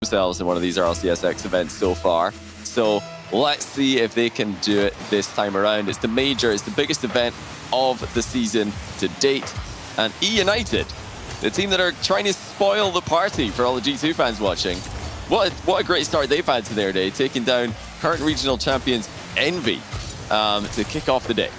themselves in one of these RLCS X events so far. So let's see if they can do it this time around. It's the major, it's the biggest event of the season to date. And eUnited, the team that are trying to spoil the party for all the G2 fans watching. What a great start they've had to their day, taking down current regional champions Envy to kick off the day.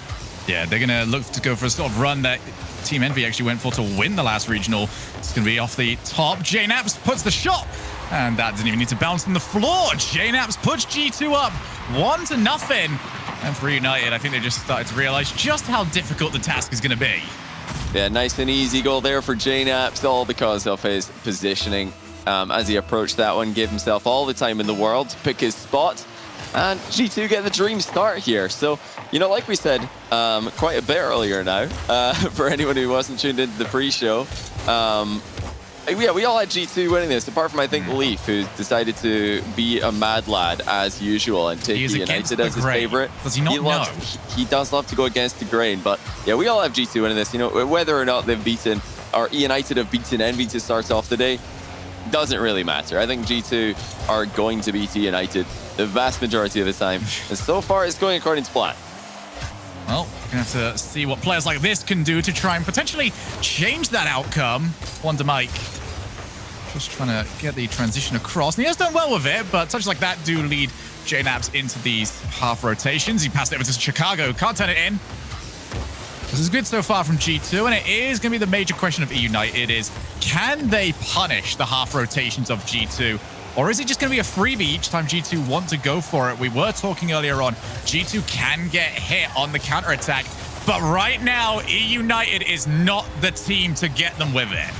Yeah, they're going to look to go for a sort of run that Team Envy actually went for to win the last regional. It's going to be off the top. JNaps puts the shot, and that didn't even need to bounce from the floor. JNaps puts G2 up 1-0. And for eUnited, I think they just started to realize just how difficult the task is going to be. Yeah, nice and easy goal there for JNaps, all because of his positioning. As he approached that one, gave himself all the time in the world to pick his spot. And G2 get the dream start here. So, you know, like we said quite a bit earlier now, for anyone who wasn't tuned into the pre-show, yeah, we all had G2 winning this, apart from, I think, Leaf, who decided to be a mad eLad as usual and take eUnited as his favorite. Does he not know? He does love to go against the grain, but yeah, we all have G2 winning this. You know, whether or not they've beaten, or eUnited have beaten Envy to start off the day, doesn't really matter. I think G2 are going to beat eUnited the vast majority of the time. And so far, it's going according to plan. Well, we're going to have to see what players like this can do to try and potentially change that outcome. Wonder Mike just trying to get the transition across. And he has done well with it, but touches like that do lead JNaps into these half rotations. He passed it over to Chicago. Can't turn it in. This is good so far from G2, and it is going to be the major question of eUnited is, can they punish the half rotations of G2? Or is it just going to be a freebie each time G2 want to go for it? We were talking earlier on, G2 can get hit on the counterattack, but right now, eUnited is not the team to get them with it.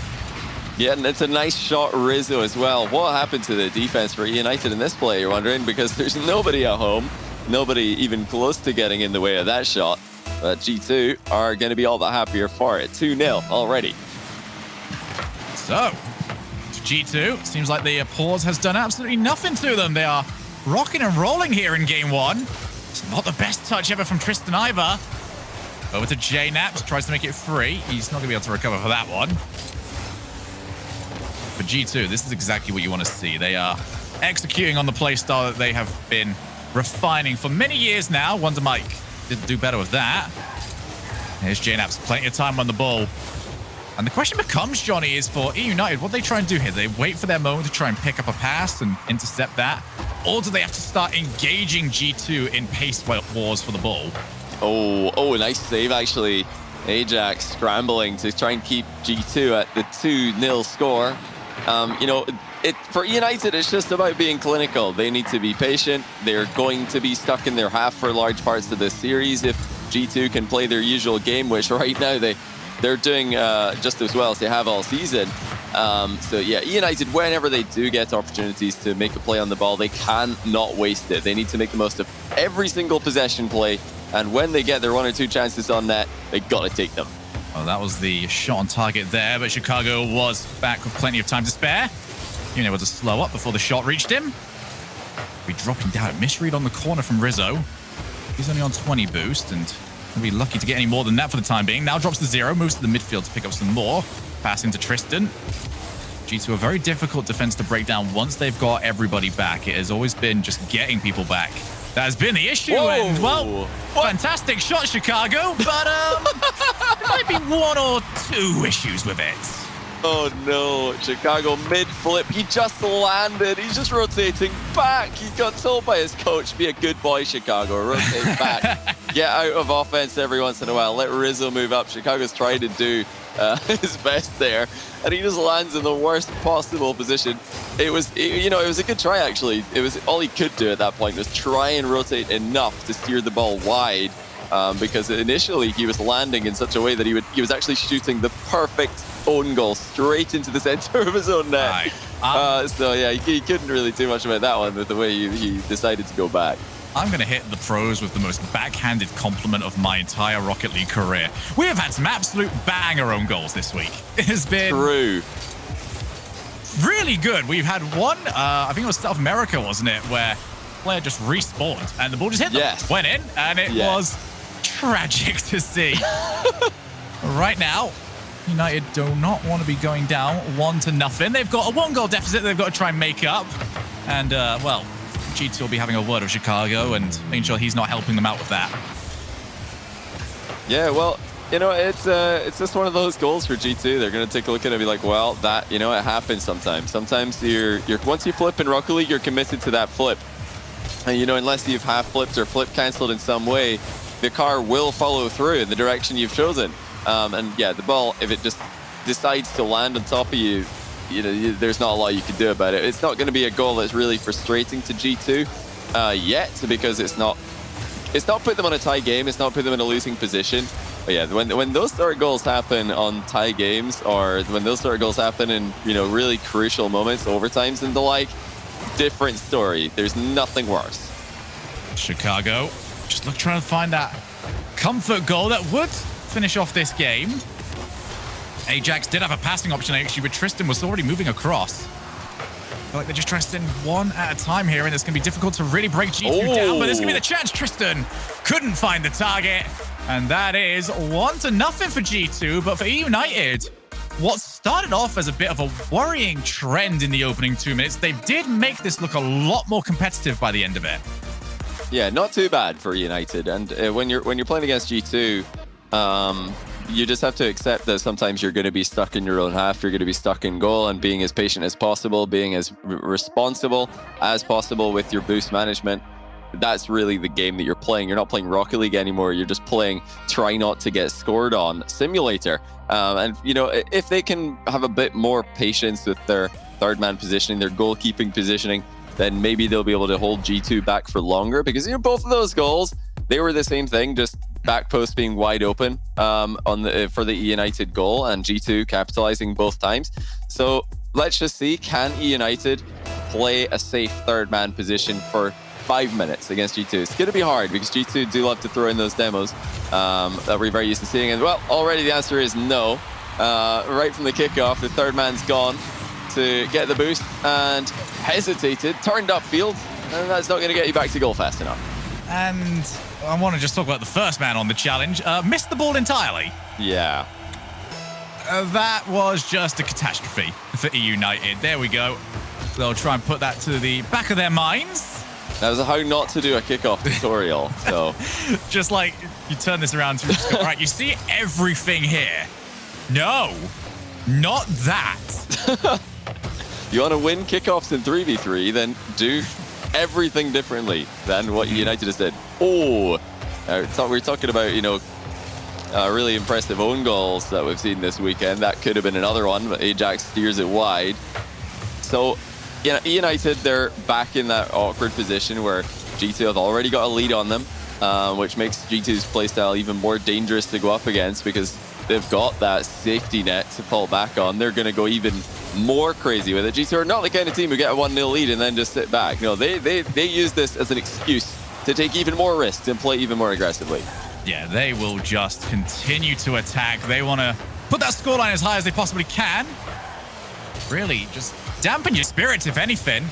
Yeah, and it's a nice shot, Rizzo, as well. What happened to the defense for eUnited in this play, you're wondering? Because there's nobody at home, nobody even close to getting in the way of that shot. But G2 are going to be all the happier for it. 2-0 already. So, G2, seems like the pause has done absolutely nothing to them. They are rocking and rolling here in game one. It's not the best touch ever from Tristan either. Over to JNaps, tries to make it free. He's not going to be able to recover for that one. For G2, this is exactly what you want to see. They are executing on the playstyle that they have been refining for many years now. Wonder Mike didn't do better with that. Here's JNaps, plenty of time on the ball. And the question becomes, Johnny, is for eUnited, what do they try and do here? They wait for their moment to try and pick up a pass and intercept that? Or do they have to start engaging G2 in pace wars for the ball? Oh, nice save, actually. Ajax scrambling to try and keep G2 at the 2-0 score. You know, for eUnited, it's just about being clinical. They need to be patient. They're going to be stuck in their half for large parts of this series if G2 can play their usual game, which right now they're doing just as well as they have all season. So yeah, eUnited, whenever they do get opportunities to make a play on the ball, they cannot waste it. They need to make the most of every single possession play. And when they get their 1 or 2 chances on net, they got to take them. Well, that was the shot on target there, but Chicago was back with plenty of time to spare. Even able to slow up before the shot reached him. Be dropping down. Misread on the corner from Rizzo. He's only on 20 boost and will be lucky to get any more than that for the time being. Now drops to 0, moves to the midfield to pick up some more. Passing to Tristan. G2 a very difficult defense to break down once they've got everybody back. It has always been just getting people back. That has been the issue. Whoa. And, well, fantastic shot, Chicago, but there might be 1 or 2 issues with it. Oh no, Chicago mid-flip. He just landed. He's just rotating back. He got told by his coach, be a good boy, Chicago. Rotate back. Get out of offense every once in a while. Let Rizzo move up. Chicago's trying to do his best there. And he just lands in the worst possible position. It was a good try, actually. It was all he could do at that point was try and rotate enough to steer the ball wide. Because initially he was landing in such a way that he was actually shooting the perfect own goal straight into the center of his own net. Right. So yeah, he couldn't really do much about that one with the way he decided to go back. I'm going to hit the pros with the most backhanded compliment of my entire Rocket League career. We have had some absolute banger own goals this week. It has been true. Really good. We've had one, I think it was South America, wasn't it, where player just respawned and the ball just hit them. Yes. Went in, and it was tragic to see. Right now, United do not want to be going down 1-0. They've got a 1-goal deficit they've got to try and make up. And, well, G2 will be having a word with Chicago and making sure he's not helping them out with that. Yeah, well, you know, it's just one of those goals for G2. They're going to take a look at it and be like, well, that, you know, it happens sometimes. Sometimes you're once you flip in Rocket League, you're committed to that flip. And, you know, unless you've half flipped or flip canceled in some way, the car will follow through in the direction you've chosen. And yeah, the ball, if it just decides to land on top of you, you know, there's not a lot you can do about it. It's not going to be a goal that's really frustrating to G2 yet, because it's not put them on a tie game. It's not put them in a losing position. But yeah, when those sort of goals happen on tie games, or when those sort of goals happen in, you know, really crucial moments, overtimes and the like, different story. There's nothing worse. Chicago just trying to find that comfort goal that would finish off this game. Ajax did have a passing option actually, but Tristan was already moving across. I feel like they're just trying to send one at a time here, and it's going to be difficult to really break G2 down, but there's going to be the chance. Tristan couldn't find the target, and that is 1-0 for G2. But for eUnited, what started off as a bit of a worrying trend in the opening 2 minutes, they did make this look a lot more competitive by the end of it. Yeah, not too bad for United. And when you're playing against G2, you just have to accept that sometimes you're going to be stuck in your own half. You're going to be stuck in goal, and being as patient as possible, being as responsible as possible with your boost management. That's really the game that you're playing. You're not playing Rocket League anymore. You're just playing try not to get scored on simulator. And, you know, if they can have a bit more patience with their third man positioning, their goalkeeping positioning, then maybe they'll be able to hold G2 back for longer, because, you know, both of those goals, they were the same thing, just back post being wide open for the eUnited goal, and G2 capitalizing both times. So let's just see, can eUnited play a safe third man position for 5 minutes against G2? It's going to be hard, because G2 do love to throw in those demos that we're very used to seeing. And well, already the answer is no. Right from the kickoff, the third man's gone to get the boost and hesitated, turned upfield, and that's not going to get you back to goal fast enough. And I want to just talk about the first man on the challenge. Missed the ball entirely. Yeah. That was just a catastrophe for eUnited. There we go. They'll try and put that to the back of their minds. That was a how not to do a kickoff tutorial. So just like you turn this around to just go, all right, you see everything here. No, not that. You want to win kickoffs in 3v3, then do everything differently than what United has did. Oh, we're talking about, you know, really impressive own goals that we've seen this weekend. That could have been another one, but Ajax steers it wide. So, you know, United, they're back in that awkward position where G2 have already got a lead on them, which makes G2's playstyle even more dangerous to go up against, because they've got that safety net to fall back on. They're going to go even more crazy with it. G2 are not the kind of team who get a 1-0 lead and then just sit back. No, they use this as an excuse to take even more risks and play even more aggressively. Yeah, they will just continue to attack. They want to put that scoreline as high as they possibly can. Really, just dampen your spirits, if anything.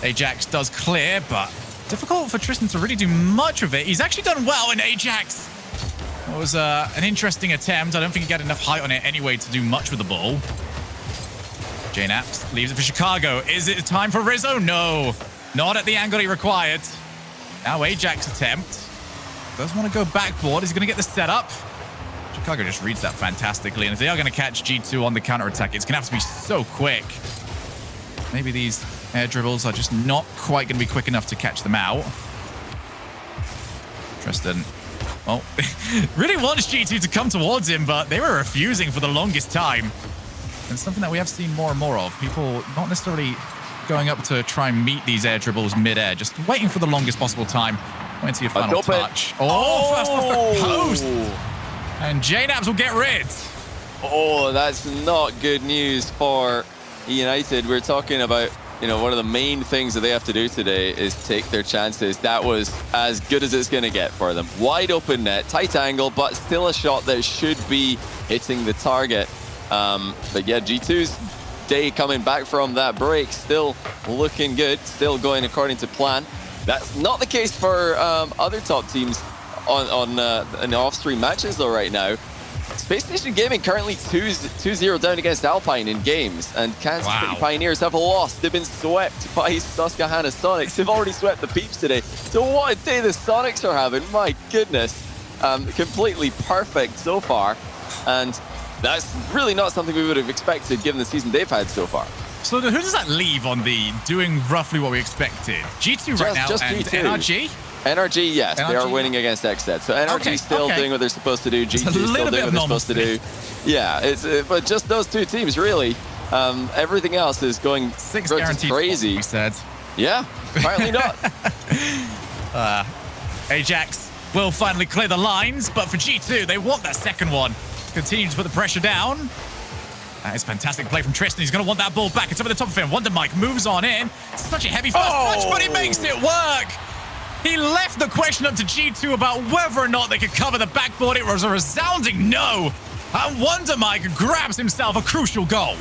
Ajax does clear, but difficult for Tristan to really do much of it. He's actually done well in Ajax. It was an interesting attempt. I don't think he got enough height on it anyway to do much with the ball. JNaps leaves it for Chicago. Is it time for Rizzo? No, not at the angle he required. Now Ajax attempt. Does want to go backboard. Is he going to get the setup? Chicago just reads that fantastically. And if they are going to catch G2 on the counter-attack, it's going to have to be so quick. Maybe these air dribbles are just not quite going to be quick enough to catch them out. Tristan, well, really wants G2 to come towards him, but they were refusing for the longest time. And something that we have seen more and more of. People not necessarily going up to try and meet these air dribbles mid-air, just waiting for the longest possible time. Waiting to your final touch. Oh, first off the post. And JNaps will get rid. Oh, that's not good news for United. We're talking about, you know, one of the main things that they have to do today is take their chances. That was as good as it's going to get for them. Wide open net, tight angle, but still a shot that should be hitting the target. But yeah, G2's day coming back from that break, still looking good, still going according to plan. That's not the case for other top teams in off-stream matches though right now. Space Station Gaming currently 2-0 down against Alpine in games, and Kansas City Pioneers have lost. They've been swept by Susquehanna Sonics. They've already swept the Peeps today. So what a day the Sonics are having. My goodness. Completely perfect so far. And that's really not something we would have expected given the season they've had so far. So who does that leave on the doing roughly what we expected? G2 right now just and G2. NRG? NRG, yes, NRG? They are winning against XZ. So NRG still doing what they're supposed to do. G2 still doing what they're supposed to do. Yeah, but just those two teams, really. Everything else is going 6 guaranteed crazy. We said. Yeah, apparently not. Ajax will finally clear the lines, but for G2, they want that second one. Continue to put the pressure down. That is fantastic play from Tristan. He's going to want that ball back. It's over the top of him. Wonder Mike moves on in. It's such a heavy first touch, but he makes it work. He left the question up to G2 about whether or not they could cover the backboard. It was a resounding no. And Wonder Mike grabs himself a crucial goal.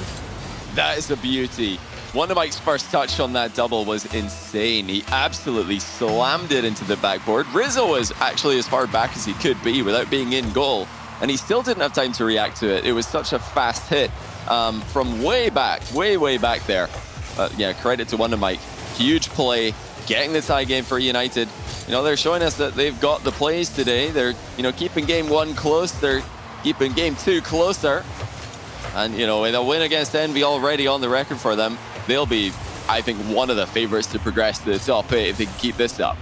That is a beauty. Wonder Mike's first touch on that double was insane. He absolutely slammed it into the backboard. Rizzo was actually as far back as he could be without being in goal, and he still didn't have time to react to it. It was such a fast hit from way back there. Yeah, credit to Wonder Mike. Huge play. Getting the tie game for United. You know, they're showing us that they've got the plays today. They're, keeping game 1 close. They're keeping game 2 closer. And, with a win against Envy already on the record for them, they'll be, I think, one of the favorites to progress to the top 8 if they can keep this up.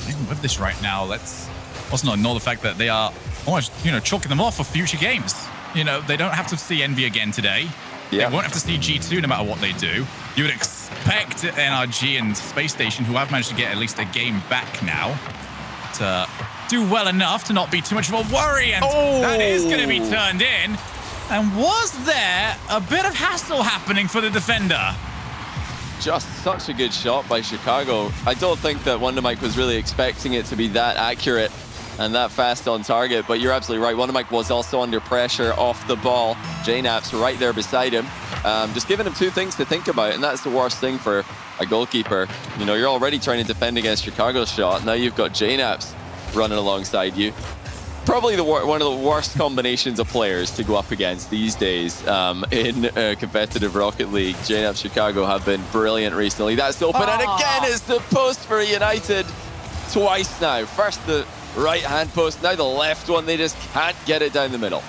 Even with this right now, let's also not ignore the fact that they are almost, chalking them off for future games. They don't have to see Envy again today. Yeah. They won't have to see G2 no matter what they do. You would expect NRG and Space Station, who have managed to get at least a game back now, to do well enough to not be too much of a worry. And that is going to be turned in. And was there a bit of hassle happening for the defender? Just such a good shot by Chicago. I don't think that Wonder Mike was really expecting it to be that accurate and that fast on target, but you're absolutely right. Wonder Mike was also under pressure off the ball. JNap's right there beside him. Just giving him 2 things to think about, and that's the worst thing for a goalkeeper. You're already trying to defend against Chicago's shot. Now you've got JNap's running alongside you. Probably one of the worst combinations of players to go up against these days in competitive Rocket League. JNap Chicago have been brilliant recently. That's open, and again it's the post for United. Twice now. First the right-hand post, now the left one. They just can't get it down the middle.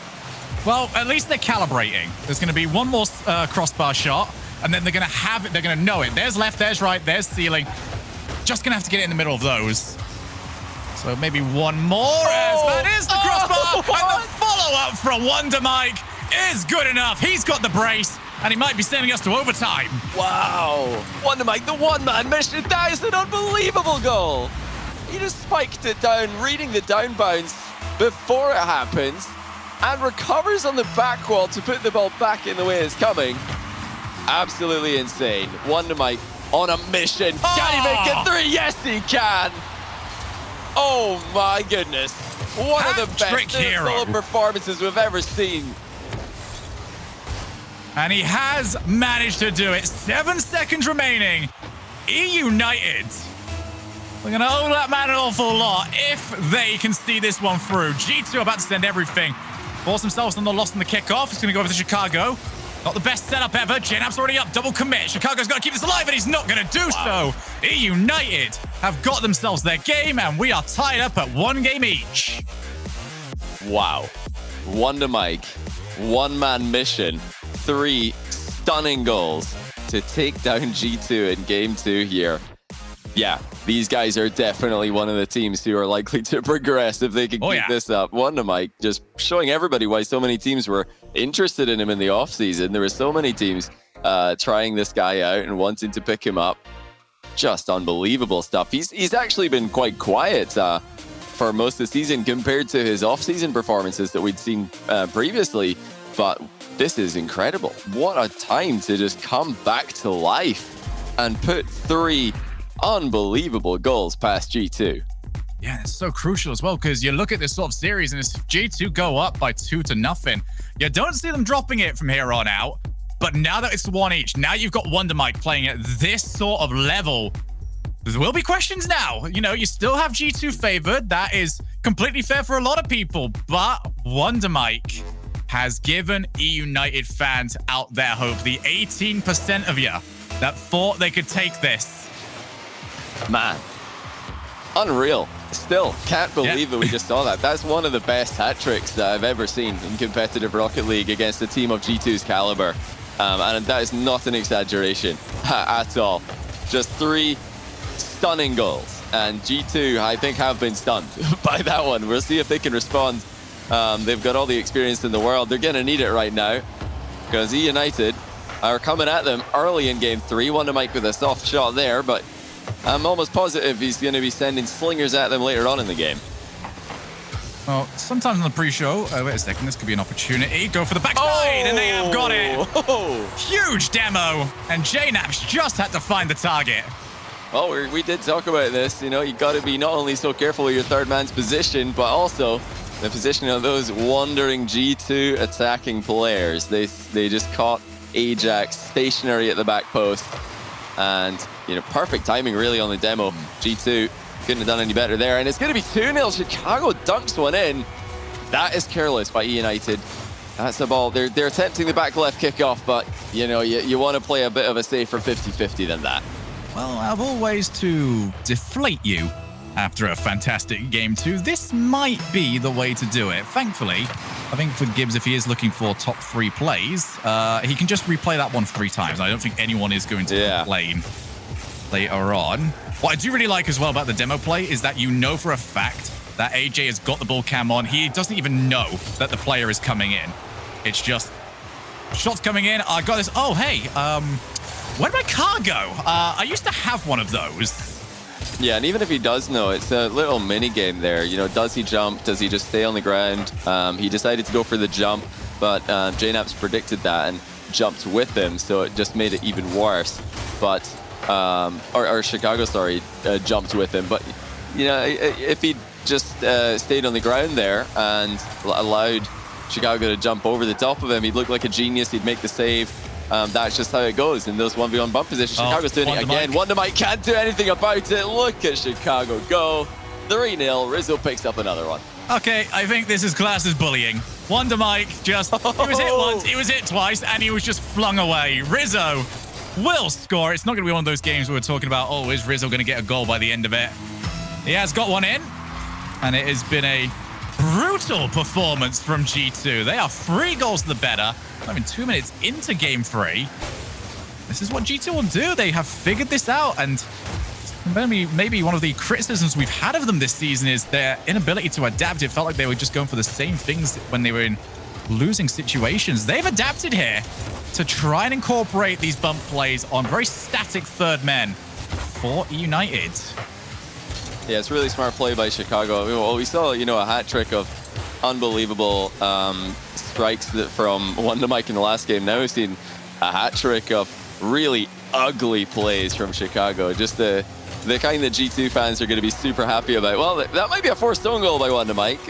Well, at least they're calibrating. There's going to be one more crossbar shot, and then they're going to have it. They're going to know it. There's left, there's right, there's ceiling. Just going to have to get it in the middle of those. So maybe one more, as that is the crossbar. And the follow-up from Wonder Mike is good enough. He's got the brace, and he might be sending us to overtime. Wow. Wonder Mike, the one-man mission. That is an unbelievable goal. He just spiked it down, reading the downbounce before it happens, and recovers on the back wall to put the ball back in the way it's coming. Absolutely insane. Wonder Mike on a mission. Can he make it 3? Yes, he can. Oh my goodness. One of the best full performances we've ever seen. And he has managed to do it. 7 seconds remaining. eUnited. We're going to owe that man an awful lot if they can see this one through. G2 about to send everything. Force themselves on the loss in the kickoff. It's going to go over to Chicago. Not the best setup ever. JNap's already up. Double commit. Chicago's got to keep this alive, and he's not going to do so. eUnited have got themselves their game, and we are tied up at 1 game each. Wow. Wonder Mike, one-man mission. 3 stunning goals to take down G2 in game 2 here. Yeah, these guys are definitely one of the teams who are likely to progress if they can keep this up. Wonder Mike just showing everybody why so many teams were interested in him in the offseason. There were so many teams trying this guy out and wanting to pick him up. Just unbelievable stuff. He's actually been quite quiet for most of the season compared to his off-season performances that we'd seen previously. But this is incredible. What a time to just come back to life and put 3 unbelievable goals past G2. Yeah, it's so crucial as well, because you look at this sort of series and if G2 go up by 2-0, you don't see them dropping it from here on out. But now that it's 1 each, now you've got Wonder Mike playing at this sort of level, there will be questions now. You still have G2 favored. That is completely fair for a lot of people. But Wonder Mike has given eUnited fans out their hope. The 18% of you that thought they could take this. Man, unreal. Still, can't believe that we just saw that. That's one of the best hat tricks that I've ever seen in competitive Rocket League against a team of G2's caliber. And that is not an exaggeration at all. Just 3 stunning goals. And G2, I think, have been stunned by that one. We'll see if they can respond. They've got all the experience in the world. They're going to need it right now because eUnited are coming at them early in Game 3. Wonder Mike with a soft shot there, but I'm almost positive he's going to be sending slingers at them later on in the game. Well, sometimes on the pre-show, wait a second, this could be an opportunity. Go for the backside, and they have got it. Huge demo, and JNaps just had to find the target. Well, we did talk about this. You know, you got to be not only so careful of your third man's position, but also the position of those wandering G2 attacking players. They just caught Ajax stationary at the back post. And, you know, perfect timing really on the demo. G2 couldn't have done any better there. And it's going to be 2-0. Chicago dunks one in. That is careless by eUnited. That's the ball. They're attempting the back left kickoff, but, you know, you want to play a bit of a safer 50-50 than that. Well, of all ways to deflate you after a fantastic Game 2, this might be the way to do it. Thankfully, I think for Gibbs, if he is looking for top 3 plays, he can just replay that one 3 times. I don't think anyone is going to complain later on. What I do really like as well about the demo play is that you know for a fact that AJ has got the ball cam on. He doesn't even know that the player is coming in. It's just shots coming in. I got this. Oh, hey, where did my car go? I used to have one of those. Yeah, and even if he does know, it's a little mini game there. You know, does he jump? Does he just stay on the ground? He decided to go for the jump, but JNaps predicted that and jumped with him, so it just made it even worse. But or Chicago, sorry, jumped with him. But you know, if he just stayed on the ground there and allowed Chicago to jump over the top of him, he'd look like a genius. He'd make the save. That's just how it goes in those 1v1 bump positions. Chicago's doing it again. Wonder Mike can't do anything about it. Look at Chicago go. 3-0. Rizzo picks up another one. Okay, I think this is classed as bullying. Wonder Mike just, he was hit once, he was hit twice, and he was just flung away. Rizzo will score. It's not going to be one of those games where we're talking about, oh, is Rizzo going to get a goal by the end of it? He has got one in, and it has been a brutal performance from G2. They are 3 goals to the better. Not even 2 minutes into Game 3. This is what G2 will do. They have figured this out, and maybe one of the criticisms we've had of them this season is their inability to adapt. It felt like they were just going for the same things when they were in losing situations. They've adapted here to try and incorporate these bump plays on very static third men for eUnited. Yeah, it's really smart play by Chicago. Well, we saw, you know, a hat trick of unbelievable strikes from Wonder Mike in the last game. Now we've seen a hat trick of really ugly plays from Chicago. Just the kind that G2 fans are going to be super happy about. Well, that might be a forced own goal by Wonder Mike.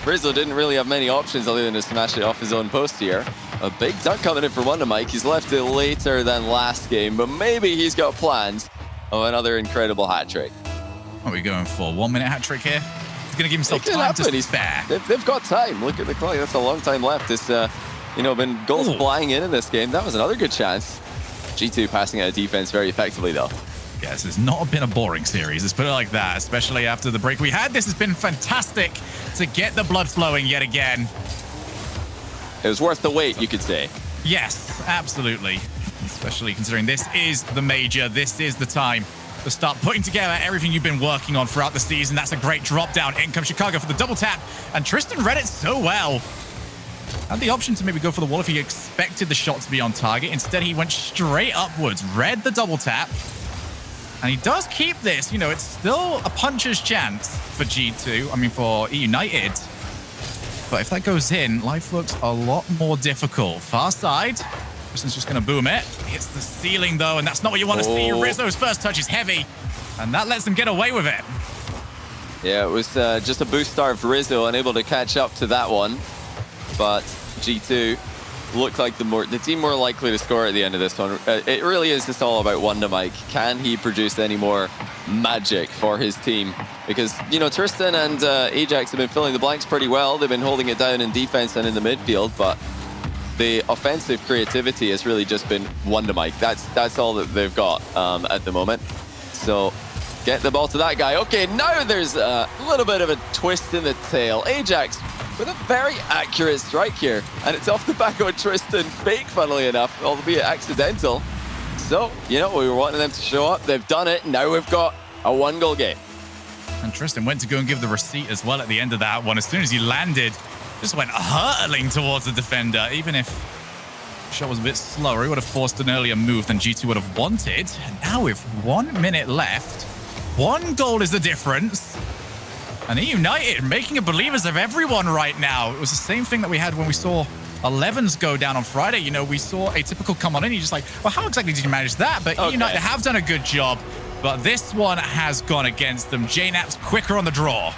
Rizzo didn't really have many options other than to smash it off his own post here. A big dunk coming in for Wonder Mike. He's left it later than last game, but maybe he's got plans of another incredible hat trick. What are we going for? 1 minute hat trick here? He's going to give himself time to spare. They've got time. Look at the clock. That's a long time left. It's, you know, been goals flying in this game. That was another good chance. G2 passing out of defense very effectively, though. Yeah, this has not been a boring series. Let's put it like that, especially after the break we had. This has been fantastic to get the blood flowing yet again. It was worth the wait, you could say. Yes, absolutely. Especially considering this is the major. This is the time to start putting together everything you've been working on throughout the season. That's a great drop down. In comes Chicago for the double tap. And Tristan read it so well. Had the option to maybe go for the wall if he expected the shot to be on target. Instead, he went straight upwards, read the double tap. And he does keep this. You know, it's still a puncher's chance for G2. I mean, for eUnited. But if that goes in, life looks a lot more difficult. Far side. Tristan's just going to boom it. Hits the ceiling, though, and that's not what you want to see. Rizzo's first touch is heavy, and that lets him get away with it. Yeah, it was just a boost-starved Rizzo, unable to catch up to that one. But G2 look like the team more likely to score at the end of this one. It really is just all about Wonder Mike. Can he produce any more magic for his team? Because, you know, Tristan and Ajax have been filling the blanks pretty well. They've been holding it down in defense and in the midfield, but the offensive creativity has really just been Wonder Mike. That's all that they've got at the moment. So get the ball to that guy. Okay, now there's a little bit of a twist in the tail. Ajax with a very accurate strike here, and it's off the back of a Tristan fake, funnily enough, albeit accidental. So, you know, we were wanting them to show up. They've done it. Now we've got a 1-goal game. And Tristan went to go and give the receipt as well at the end of that one. As soon as he landed, just went hurtling towards the defender. Even if the shot was a bit slower, he would have forced an earlier move than G2 would have wanted. And now with 1 minute left, 1 goal is the difference. And eUnited making a believers of everyone right now. It was the same thing that we had when we saw 11s go down on Friday. You know, we saw a typical come on in. You're just like, well, how exactly did you manage that? But eUnited have done a good job. But this one has gone against them. JNAP's quicker on the draw.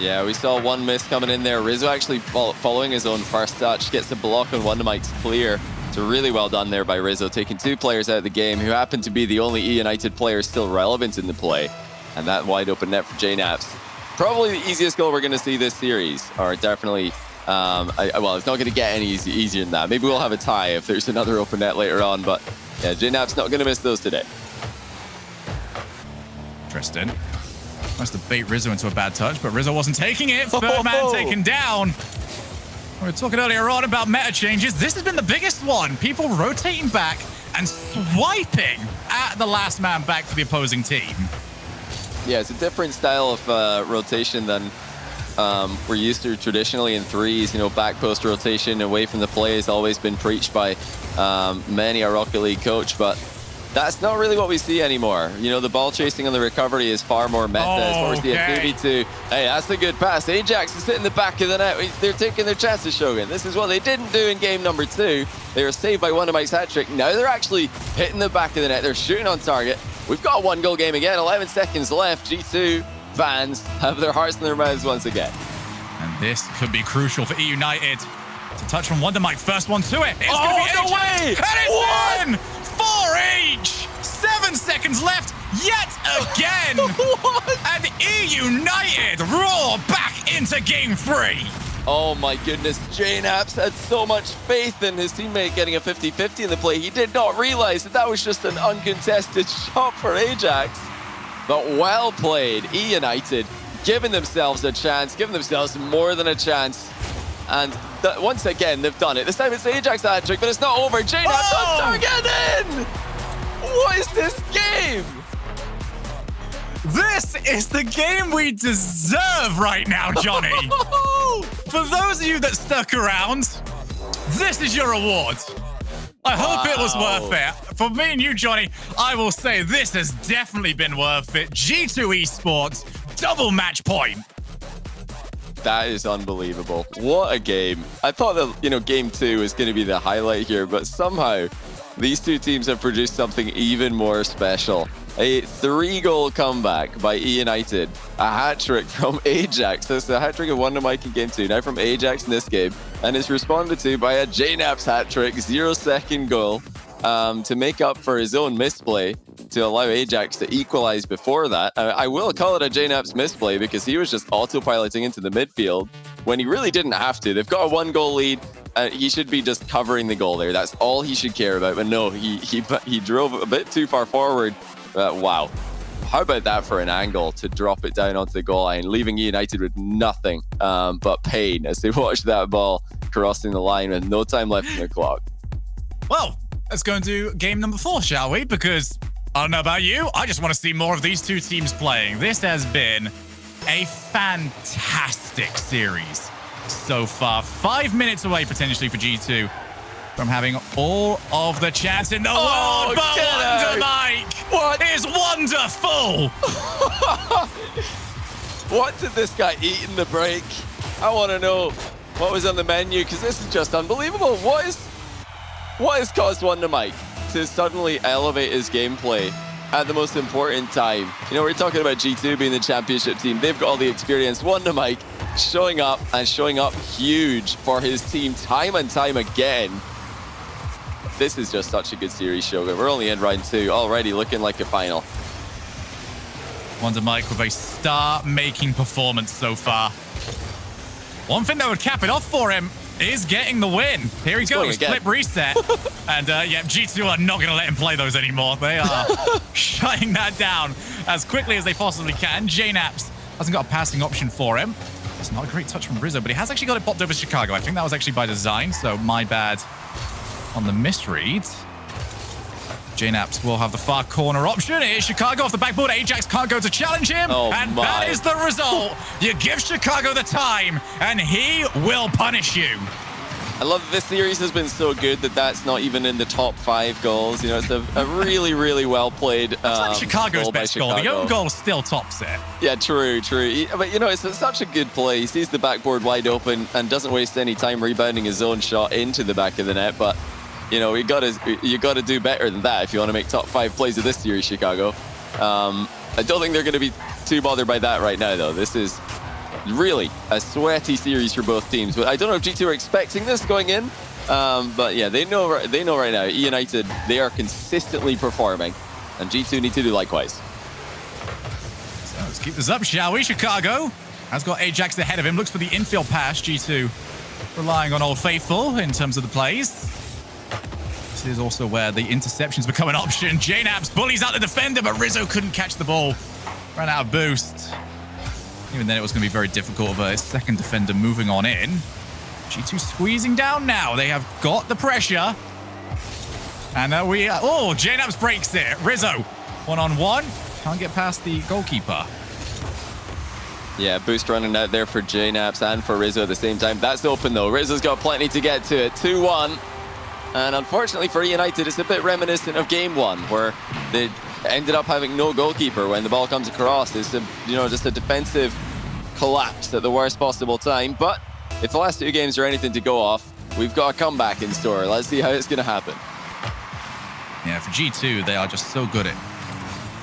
Yeah, we saw one miss coming in there. Rizzo actually following his own first touch, gets a block on Wonder Mike's clear. So really well done there by Rizzo, taking 2 players out of the game who happen to be the only eUnited players still relevant in the play. And that wide open net for JNAPs. Probably the easiest goal we're going to see this series, or definitely, well, it's not going to get any easier than that. Maybe we'll have a tie if there's another open net later on, but yeah, JNAP's not going to miss those today. Tristan wants to bait Rizzo into a bad touch, but Rizzo wasn't taking it. Third man taken down. We were talking earlier on about meta changes. This has been the biggest one. People rotating back and swiping at the last man back for the opposing team. Yeah, it's a different style of rotation than we're used to traditionally in threes. You know, back post rotation away from the play has always been preached by many a Rocket League coach, but that's not really what we see anymore. You know, the ball chasing on the recovery is far more meta. It's what we see at 2v2. Hey, that's a good pass. Ajax is hitting the back of the net. They're taking their chances, Shogun. This is what they didn't do in game number 2. They were saved by Wonder Mike's hat trick. Now they're actually hitting the back of the net. They're shooting on target. We've got a 1-goal game again. 11 seconds left. G2 fans have their hearts in their mouths once again. And this could be crucial for eUnited. It's a touch from Wonder Mike. First one to it. It's going to be no Ajax. way! And it's in! 4-each! 7 seconds left yet again. And eUnited roar back into game 3. Oh my goodness, JNAPs had so much faith in his teammate getting a 50-50 in the play. He did not realize that was just an uncontested shot for Ajax. But well played, eUnited, giving themselves a chance, giving themselves more than a chance. And once again, they've done it. This time it's Ajax hat trick, but it's not over. JNAPs on target in! What is this game? This is the game we deserve right now, Johnny. For those of you that stuck around, this is your reward. I hope it was worth it. For me and you, Johnny, I will say this has definitely been worth it. G2 Esports, double match point. That is unbelievable. What a game. I thought that, you know, game 2 was going to be the highlight here, but somehow these two teams have produced something even more special. A 3-goal comeback by eUnited. A hat-trick from Ajax. That's the hat-trick of Wonder Mike in game 2. Now from Ajax in this game. And it's responded to by a JNAP's hat-trick. 0-second goal to make up for his own misplay to allow Ajax to equalize before that. I will call it a JNAP's misplay because he was just autopiloting into the midfield when he really didn't have to. They've got a 1-goal lead. He should be just covering the goal there. That's all he should care about. But no, he drove a bit too far forward. Wow. How about that for an angle to drop it down onto the goal line, leaving eUnited with nothing but pain as they watch that ball crossing the line with no time left in the clock. Well, let's go into game number 4, shall we? Because I don't know about you, I just want to see more of these two teams playing. This has been a fantastic series so far. 5 minutes away potentially for G2 from having all of the chance in the world. But Wonder Mike is wonderful. What did this guy eat in the break? I want to know what was on the menu because this is just unbelievable. What has caused Wonder Mike to suddenly elevate his gameplay at the most important time? You know, we're talking about G2 being the championship team. They've got all the experience. Wonder Mike showing up and showing up huge for his team time and time again. This is just such a good series, Shogun. We're only in round 2, already looking like a final. Wonder Mike with a star-making performance so far. One thing that would cap it off for him is getting the win. Here he goes, flip reset. And yeah, G2 are not going to let him play those anymore. They are shutting that down as quickly as they possibly can. JKnaps hasn't got a passing option for him. It's not a great touch from Rizzo, but he has actually got it popped over Chicago. I think that was actually by design, so my bad on the misread. JKnaps will have the far corner option. Here's Chicago off the backboard. Ajax can't go to challenge him. And that is the result. You give Chicago the time, and he will punish you. I love that this series has been so good that that's not even in the top 5 goals. You know, it's a really, really well played. It's like Chicago's best goal. The own goal still tops it. Yeah, true. But, you know, it's such a good play. He sees the backboard wide open and doesn't waste any time rebounding his own shot into the back of the net. But you know, you gotta do better than that if you want to make top 5 plays of this series, Chicago. I don't think they're going to be too bothered by that right now, though. This is really a sweaty series for both teams. But I don't know if G2 are expecting this going in. But yeah, they know right now. eUnited, they are consistently performing, and G2 need to do likewise. So let's keep this up, shall we? Chicago has got Ajax ahead of him. Looks for the infield pass. G2 relying on Old Faithful in terms of the plays. This is also where the interceptions become an option. JKnaps bullies out the defender, but Rizzo couldn't catch the ball. Ran out of boost. Even then, it was going to be very difficult of a second defender moving on in. G2 squeezing down now. They have got the pressure. And JKnaps breaks it. Rizzo, one-on-one. Can't get past the goalkeeper. Yeah, boost running out there for JKnaps and for Rizzo at the same time. That's open, though. Rizzo's got plenty to get to it. 2-1. And unfortunately for eUnited, it's a bit reminiscent of game 1, where they ended up having no goalkeeper when the ball comes across. It's just a defensive collapse at the worst possible time. But if the last 2 games are anything to go off, we've got a comeback in store. Let's see how it's going to happen. Yeah, for G2, they are just so good at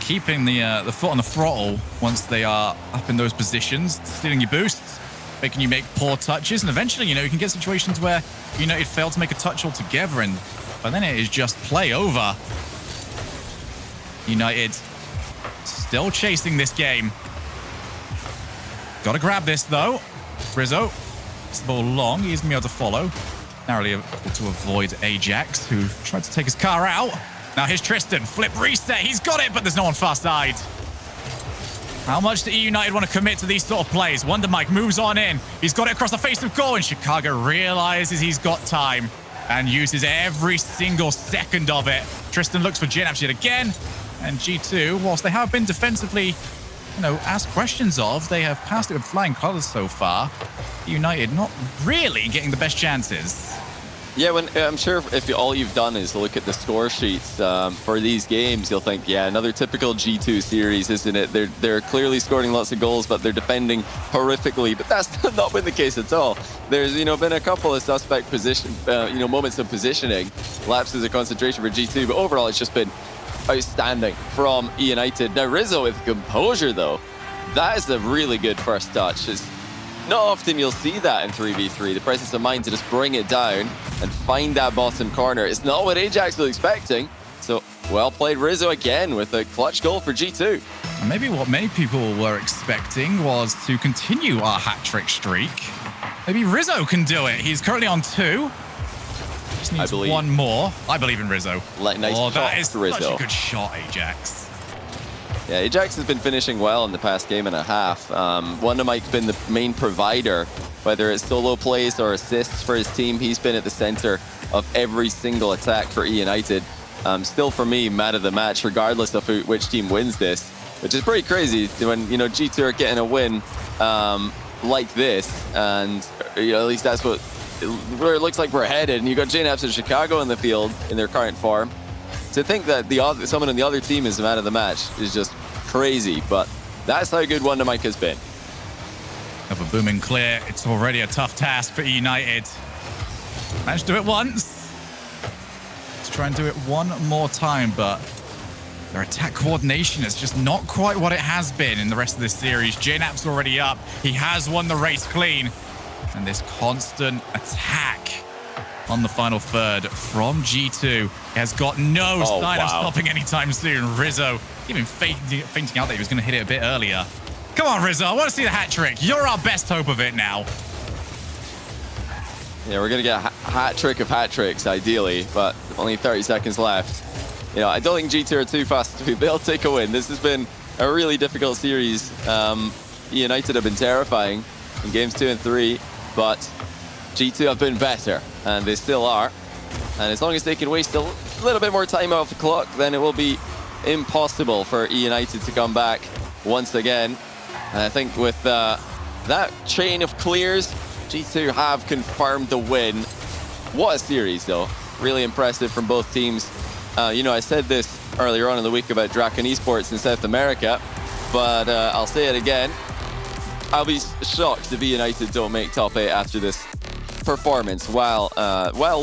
keeping the foot on the throttle once they are up in those positions, stealing your boosts, making you make poor touches, and eventually, you know, you can get situations where United fail to make a touch altogether, but then it is just play over. United still chasing this game. Got to grab this, though. Rizzo, it's the ball long. He's going to be able to follow. Narrowly able to avoid Ajax, who tried to take his car out. Now here's Tristan. Flip reset. He's got it, but there's no one far side. How much do eUnited want to commit to these sort of plays? Wonder Mike moves on in. He's got it across the face of goal, and Chicago realizes he's got time and uses every single second of it. Tristan looks for JKnaps yet again, and G2, whilst they have been defensively, you know, asked questions of, they have passed it with flying colors so far. eUnited not really getting the best chances. Yeah, I'm sure if all you've done is look at the score sheets for these games, you'll think, yeah, another typical G2 series, isn't it? They're clearly scoring lots of goals, but they're defending horrifically. But that's not been the case at all. There's, been a couple of suspect moments of positioning, lapses of concentration for G2, but overall it's just been outstanding from eUnited. Now Rizzo with composure, though, that is a really good first touch. It's not often you'll see that in 3v3, the presence of mind to just bring it down and find that bottom corner. It's not what Ajax was expecting, so well played Rizzo again with a clutch goal for G2. And maybe what many people were expecting was to continue our hat-trick streak. Maybe Rizzo can do it. He's currently on 2. Just needs one more. I believe in Rizzo. Nice that is Rizzo. Such a good shot, Ajax. Yeah, Ajax has been finishing well in the past game and a half. Wonder Mike's been the main provider, whether it's solo plays or assists for his team. He's been at the center of every single attack for eUnited. Still, for me, man of the match, regardless of which team wins this, which is pretty crazy when, G2 are getting a win like this. And, at least that's where it looks like we're headed. And you got JKnaps and Chicago in the field in their current form. To think that someone on the other team is the man of the match is just crazy, but that's how good Wonder Mike has been. Of a booming clear, it's already a tough task for eUnited. Managed to do it once. Let's try and do it one more time, but Their attack coordination is just not quite what it has been in the rest of this series. JNAP's already up. He has won the race clean. And this constant attack on the final third from G2 has got no sign of stopping anytime soon. Rizzo even fainting out that he was going to hit it a bit earlier. Come on, Rizzo. I want to see the hat trick. You're our best hope of it now. Yeah, we're going to get a hat trick of hat tricks, ideally, but only 30 seconds left. You know, I don't think G2 are too fast. They'll take a win. This has been a really difficult series. eUnited have been terrifying in games 2 and 3, but G2 have been better, and they still are. And as long as they can waste a little bit more time off the clock, then it will be impossible for eUnited to come back once again. And I think with that chain of clears, G2 have confirmed the win. What a series, though. Really impressive from both teams. You know, I said this earlier on in the week about Draken Esports in South America, but I'll say it again. I'll be shocked if eUnited don't make top 8 after this performance while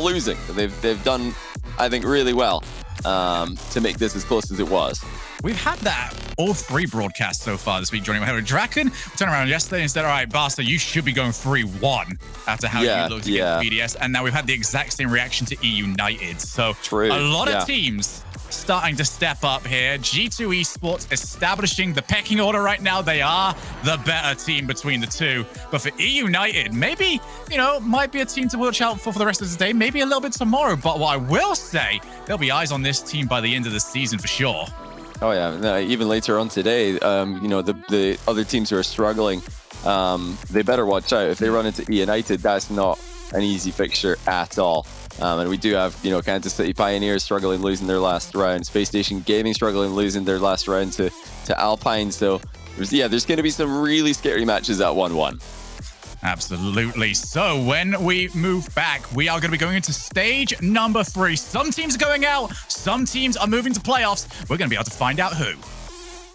losing. They've done, I think, really well to make this as close as it was. We've had that all 3 broadcasts so far this week, Johnny. We had Draken turn around yesterday and said, all right, Barca, you should be going 3-1 after how you looked against BDS. And now we've had the exact same reaction to eUnited. So a lot of teams starting to step up here. G2 Esports establishing the pecking order right now. They are the better team between the two. But for eUnited, maybe, you know, might be a team to watch out for the rest of the day. Maybe a little bit tomorrow. But what I will say, there'll be eyes on this team by the end of the season for sure. Oh yeah, no, even later on today, you know, the other teams who are struggling, they better watch out. If they run into eUnited, that's not an easy fixture at all. And we do have, you know, Kansas City Pioneers struggling, losing their last round. Space Station Gaming struggling, losing their last round to Alpine. So, there's going to be some really scary matches at 1-1. Absolutely. So when we move back, we are going to be going into stage number 3. Some teams are going out. Some teams are moving to playoffs. We're going to be able to find out who.